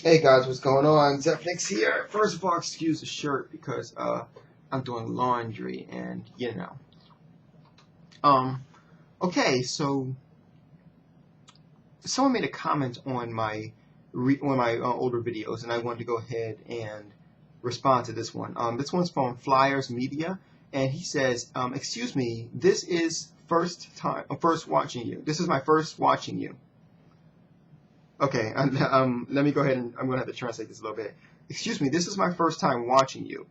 Hey guys, what's going on? Zephniks here. First of all, excuse the shirt because I'm doing laundry and Um okay, so someone made a comment on my older videos and I wanted to go ahead and respond to this one. This one's from Flyers Media and he says, excuse me, this is first watching you. This is my first watching you. Okay, let me go ahead and I'm going to have to translate this a little bit. Excuse me, this is my first time watching you.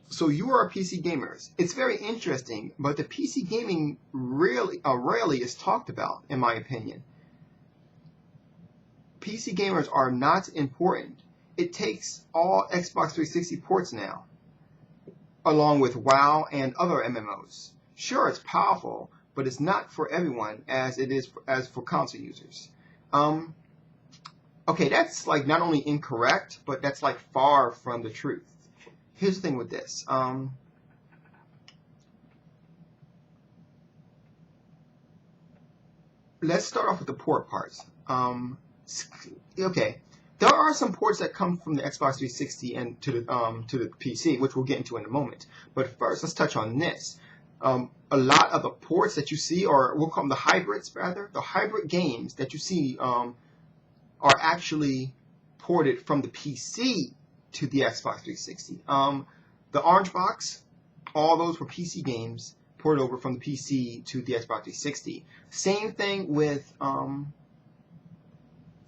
So you are a PC gamers. It's very interesting, but the PC gaming rarely is talked about, in my opinion. PC gamers are not important. It takes all Xbox 360 ports now, along with WoW and other MMOs. Sure, it's powerful, but it's not for everyone as it is as for console users. Okay, that's like not only incorrect, but that's like far from the truth. Here's the thing with this. Let's start off with the port parts. Okay, there are some ports that come from the Xbox 360 and to the PC, which we'll get into in a moment. But first, let's touch on this. A lot of the ports that you see, or we'll call them the hybrids, rather, the hybrid games that you see are actually ported from the PC to the Xbox 360. The orange box, all those were PC games ported over from the PC to the Xbox 360. Same thing with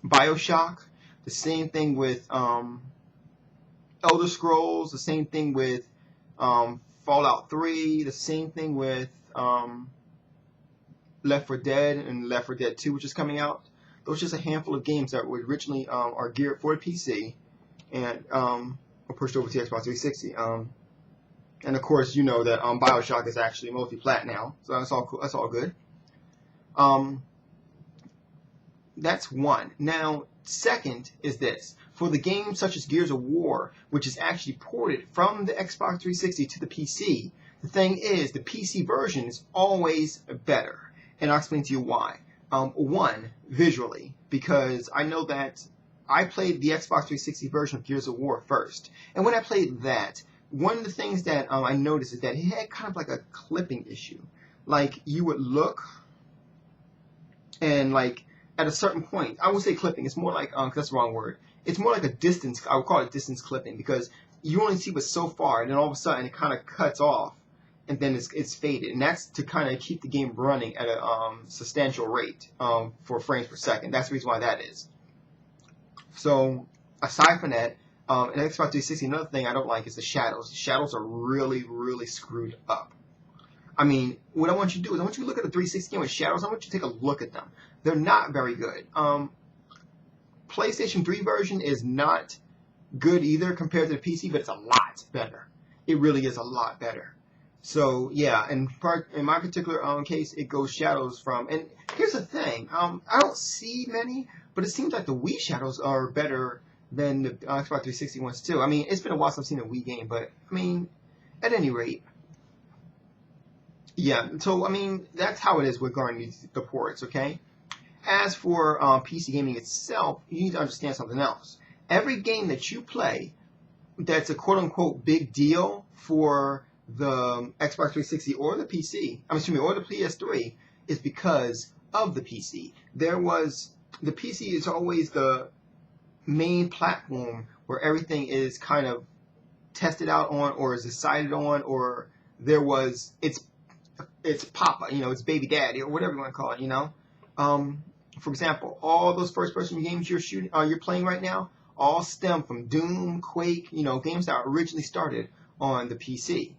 BioShock. The same thing with Elder Scrolls. The same thing with Fallout 3. The same thing with Left 4 Dead and Left 4 Dead 2, which is coming out. Those are just a handful of games that were originally are geared for the PC and were pushed over to Xbox 360. And of course, you know that BioShock is actually multi-plat now, so that's all cool. That's all good. That's one. Now, second is this. For the games such as Gears of War, which is actually ported from the Xbox 360 to the PC, the thing is, the PC version is always better. And I'll explain to you why. One, visually, because I know that I played the Xbox 360 version of Gears of War first. And when I played that, one of the things that I noticed is that it had kind of like a clipping issue. Like, you would look, and like, at a certain point, I would say clipping, it's more like, that's the wrong word. It's more like a distance, I would call it distance clipping, because you only see what's so far, and then all of a sudden it kind of cuts off, and then it's faded. And that's to kind of keep the game running at a substantial rate for frames per second. That's the reason why that is. So, aside from that, in Xbox 360, another thing I don't like is the shadows. The shadows are really, really screwed up. I mean, what I want you to do is I want you to look at the 360 game with shadows. I want you to take a look at them. They're not very good. PlayStation 3 version is not good either compared to the PC, but it's a lot better. It really is a lot better. So, yeah, in my particular case, it goes shadows from... And here's the thing. I don't see many, but it seems like the Wii shadows are better than the Xbox 360 ones, too. I mean, it's been a while since I've seen a Wii game, but, I mean, at any rate... Yeah, so, I mean, that's how it is regarding the ports, okay? As for PC gaming itself, you need to understand something else. Every game that you play that's a quote-unquote big deal for the Xbox 360 or the PC, or the PS3, is because of the PC. The PC is always the main platform where everything is kind of tested out on or is decided on, or it's Papa, it's baby daddy, or whatever you want to call it, For example, all those first-person games you're playing right now, all stem from Doom, Quake, games that originally started on the PC.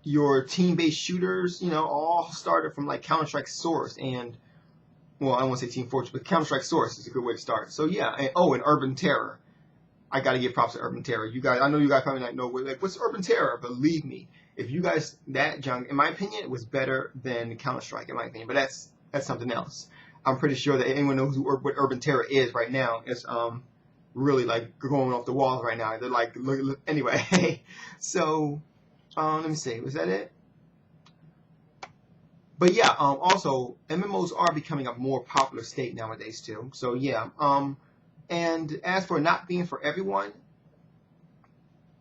Your team-based shooters, all started from like Counter-Strike Source and, well, I don't want to say Team Fortress, but Counter-Strike Source is a good way to start. So yeah, and Urban Terror. I got to give props to Urban Terror. You guys, I know you guys probably not know what's Urban Terror. Believe me, if you guys that junk, in my opinion, it was better than Counter-Strike, in my opinion. But that's something else. I'm pretty sure that anyone knows what Urban Terror is right now. It's really like going off the walls right now. They're like, look. Anyway. So let me see. Was that it? But yeah, also MMOs are becoming a more popular state nowadays too. So yeah, and as for not being for everyone,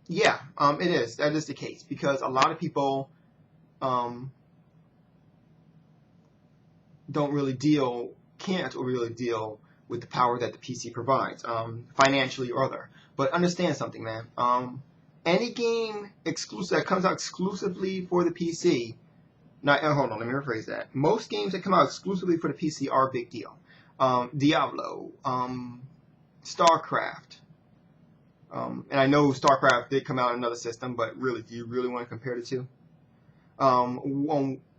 yeah, it is. That is the case because a lot of people um, can't or really deal with the power that the PC provides, financially or other. But understand something, man. Any game exclusive that comes out exclusively for the PC. Now, hold on, let me rephrase that. Most games that come out exclusively for the PC are a big deal. Diablo, StarCraft, and I know StarCraft did come out in another system, but really, do you really want to compare the two?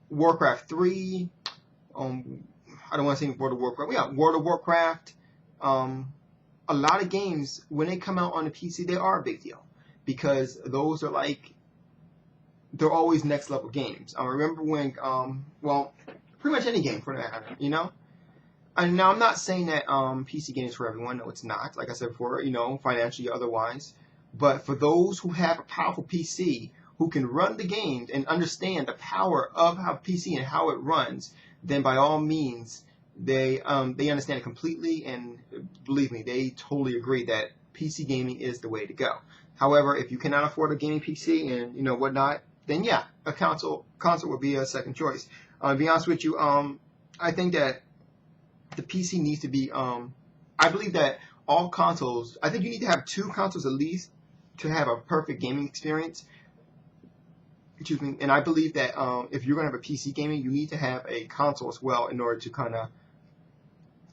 Warcraft 3, I don't want to say World of Warcraft. Yeah, World of Warcraft. A lot of games, when they come out on the PC, they are a big deal because those are like, they're always next level games. I remember when, well, pretty much any game for that matter, you know? And now I'm not saying that PC games for everyone. No, it's not. Like I said before, you know, financially or otherwise. But for those who have a powerful PC, who can run the games and understand the power of how PC and how it runs, then by all means, they understand it completely. And believe me, they totally agree that PC gaming is the way to go. However, if you cannot afford a gaming PC and you know whatnot, then yeah, a console would be a second choice. To be honest with you, I think that the PC needs to be. I believe that all consoles. I think you need to have 2 consoles at least to have a perfect gaming experience. Excuse me. And I believe that if you're going to have a PC gaming, you need to have a console as well in order to kind of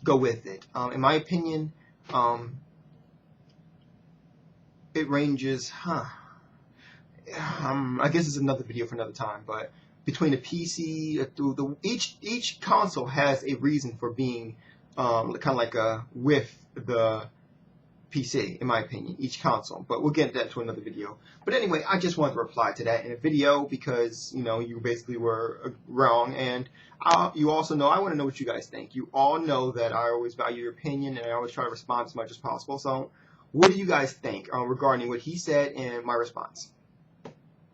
go with it. In my opinion, it ranges. I guess it's another video for another time, but between the PC, each console has a reason for being kind of like with the PC, in my opinion, each console. But we'll get that to another video. But anyway, I just wanted to reply to that in a video because you know you basically were wrong, and you also know I want to know what you guys think. You all know that I always value your opinion, and I always try to respond as much as possible. So, what do you guys think regarding what he said and my response?